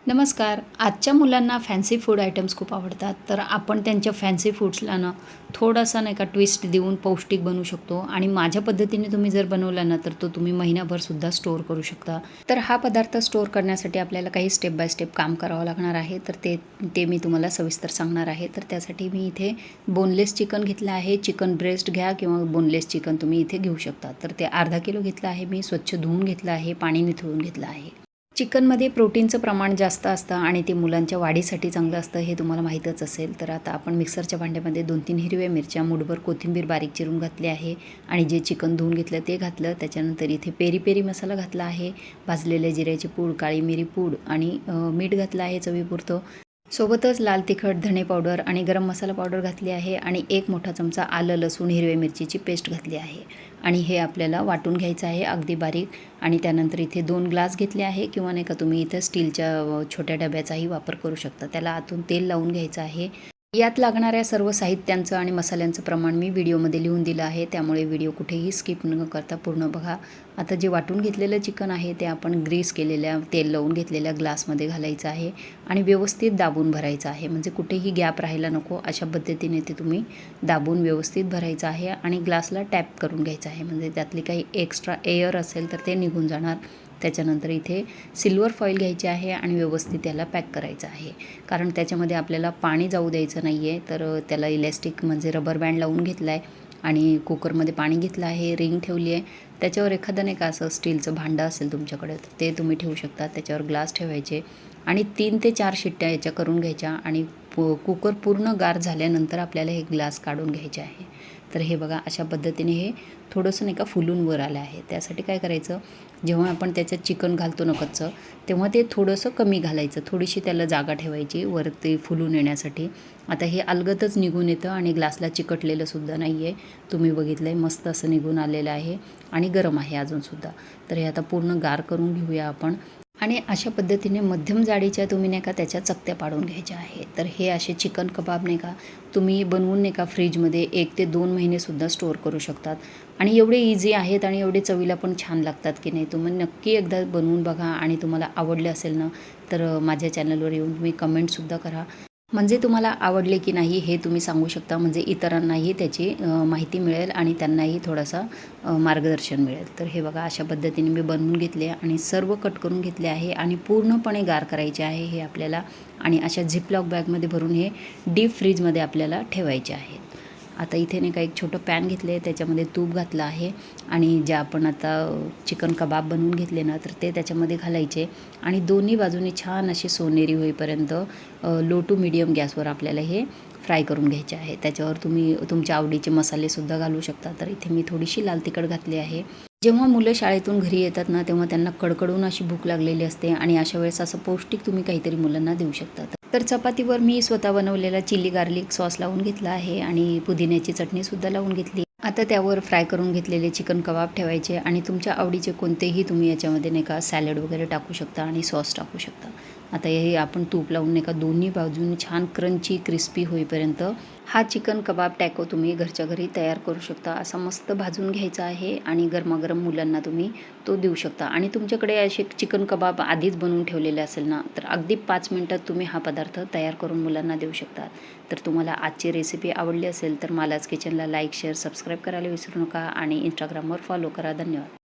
नमस्कार. आजच्या मुलांना फॅन्सी फूड आयटम्स खूप आवडतात. तर आपण त्यांच्या फॅन्सी फूड्सला ना थोडासा नाही का ट्विस्ट देऊन पौष्टिक बनवू शकतो आणि माझ्या पद्धतीने तुम्ही जर बनवला ना तर तो तुम्ही महिनाभरसुद्धा स्टोअर करू शकता. तर हा पदार्थ स्टोअर करण्यासाठी आपल्याला काही स्टेप बाय स्टेप काम करावं लागणार आहे. तर ते ते मी तुम्हाला सविस्तर सांगणार आहे. तर त्यासाठी मी इथे बोनलेस चिकन घेतलं आहे. चिकन ब्रेस्ट घ्या किंवा बोनलेस चिकन तुम्ही इथे घेऊ शकता. तर ते अर्धा किलो घेतलं आहे मी. स्वच्छ धुवून घेतलं आहे. पाणी निथळून घेतलं आहे. चिकनमध्ये प्रोटीनचं प्रमाण जास्त असतं आणि ते मुलांच्या वाढीसाठी चांगलं असतं हे तुम्हाला माहीतच असेल. तर आता आपण मिक्सरच्या भांड्यामध्ये 2-3 हिरव्या मिरच्या, मूठभर कोथिंबीर बारीक चिरून घातली आहे आणि जे चिकन धुवून घेतलं ते घातलं. त्याच्यानंतर इथे पेरी पेरी मसाला घातला आहे, भाजलेल्या जिऱ्याची पूड, काळी मिरी पूड आणि मीठ घातलं आहे चवीपुरतं. सोबतच लाल तिखट, धणे पावडर आणि गरम मसाला पावडर घातली आहे आणि 1 मोठा चमचा आलं, लसूण, हिरव्या मिरचीची पेस्ट घातली आहे आणि हे आपल्याला वाटून घ्यायचं आहे अगदी बारीक. आणि त्यानंतर इथे 2 ग्लास घेतले आहे किंवा नाही का तुम्ही इथं स्टीलच्या छोट्या डब्याचाही वापर करू शकता. त्याला आतून तेल लावून घ्यायचं आहे. यात लागणाऱ्या सर्व साहित्यांचं आणि मसाल्यांचं प्रमाण मी व्हिडिओमध्ये लिहून दिलं आहे, त्यामुळे व्हिडिओ कुठेही स्किप न करता पूर्ण बघा. आता जे वाटून घेतलेलं चिकन आहे ते आपण ग्रीस केलेल्या, तेल लावून घेतलेल्या ग्लासमध्ये घालायचं आहे आणि व्यवस्थित दाबून भरायचं आहे. म्हणजे कुठेही गॅप राहायला नको, अशा पद्धतीने ते तुम्ही दाबून व्यवस्थित भरायचं आहे आणि ग्लासला टॅप करून घ्यायचं आहे. म्हणजे त्यातली काही एक्स्ट्रा एअर असेल तर ते निघून जाणार. त्याच्यानंतर इथे सिल्वर फॉईल घ्यायची आहे आणि व्यवस्थित त्याला पॅक करायचं आहे, कारण त्याच्यामध्ये आपल्याला पाणी जाऊ द्यायचं नाही आहे. तर त्याला इलॅस्टिक म्हणजे रबर बँड लावून घेतला आहे आणि कुकरमध्ये पाणी घेतलं आहे, रिंग ठेवली आहे. त्याच्यावर एखादं नाही का असं स्टीलचं भांडं असेल तुमच्याकडे तर ते तुम्ही ठेवू शकता. त्याच्यावर ग्लास ठेवायचे आणि 3 ते 4 शिट्ट्या याच्या करून घ्यायच्या आणि कुकर पूर्ण गार झाल्यानंतर आपल्याला हे ग्लास काढून घ्यायचे आहे. तर हे बघा अशा पद्धतीने हे थोडंसं नाही का फुलून वर आलं आहे. त्यासाठी काय करायचं, जेव्हा आपण त्याच्यात चिकन घालतो ना कच्चं, तेव्हा ते थोडंसं कमी घालायचं. थोडीशी त्याला जागा ठेवायची वरती फुलून येण्यासाठी. आता हे अलगदच निघून येतं आणि ग्लासला चिकटलेलं सुद्धा नाही आहे. तुम्ही बघितलं आहे मस्त असं निघून आलेलं आहे आणि गरम आहे अजूनसुद्धा. तर हे आता पूर्ण गार करून घेऊया आपण आणि अशा पद्धतीने मध्यम जाडीच्या तुम्ही नाही का त्याच्या चकत्या पाडून घ्यायच्या आहे. तर हे असे चिकन कबाब नाही का तुम्ही बनवून नाही का फ्रीजमध्ये 1 ते 2 महिनेसुद्धा स्टोअर करू शकतात आणि एवढे इझी आहेत आणि एवढे चवीला पण छान लागतात की नाही. तुम्ही नक्की एकदा बनवून बघा आणि तुम्हाला आवडले असेल ना तर माझ्या चॅनलवर येऊन तुम्ही कमेंटसुद्धा करा. म्हणजे तुम्हाला आवडले की नाही हे तुम्ही सांगू शकता. म्हणजे इतरांनाही त्याची माहिती मिळेल आणि त्यांनाही थोडासा मार्गदर्शन मिळेल. तर हे बघा अशा पद्धतीने मी बनवून घेतले आणि सर्व कट करून घेतले आहे आणि पूर्णपणे गार करायचे आहे हे आपल्याला आणि अशा झिपलॉक बॅगमध्ये भरून हे डीप फ्रीजमध्ये आपल्याला ठेवायचे आहेत. आता इथे नाही का एक छोटं पॅन घेतले आहे, त्याच्यामध्ये तूप घातलं आहे आणि जे आपण आता चिकन कबाब बनवून घेतले ना तर ते त्याच्यामध्ये घालायचे आणि दोन्ही बाजूनी छान असे सोनेरी होईपर्यंत लो टू मीडियम गॅसवर आपल्याला हे फ्राय करून घ्यायचे आहे. त्याच्यावर तुम्ही तुमच्या आवडीचे मसालेसुद्धा घालू शकता. तर इथे मी थोडीशी लाल तिखट घातली आहे. जेव्हा मुलं शाळेतून घरी येतात ना तेव्हा त्यांना कडकडून अशी भूक लागलेली असते आणि अशा वेळेस असं पौष्टिक तुम्ही काहीतरी मुलांना देऊ शकता. तर चपातीवर मी स्वतः बनवलेला चिली गार्लिक सॉस लावून घेतला आहे आणि पुदिन्याची चटणीसुद्धा लावून घेतली. आता त्यावर फ्राय करून घेतलेले चिकन कबाब ठेवायचे आणि तुमच्या आवडीचे कोणतेही तुम्ही याच्यामध्ये नाही का सॅलड वगैरे टाकू शकता आणि सॉस टाकू शकता. आता हे आपण तूप लावून नाही का दोन्ही बाजून छान क्रंची क्रिस्पी होईपर्यंत हा चिकन कबाब टॅको तुम्ही घरच्या घरी तयार करू शकता. असा मस्त भाजून घ्यायचा आहे आणि गरमागरम मुलांना तुम्ही तो देऊ शकता. आणि तुमच्याकडे असे चिकन कबाब आधीच बनवून ठेवलेले असेल ना तर अगदी 5 मिनिटात तुम्ही हा पदार्थ तयार करून मुलांना देऊ शकता. तर तुम्हाला आजची रेसिपी आवडली असेल तर मालाज किचनला लाईक, शेअर, सबस्क्राईब करायला विसरू नका आणि इंस्टाग्रामवर फॉलो करा. धन्यवाद.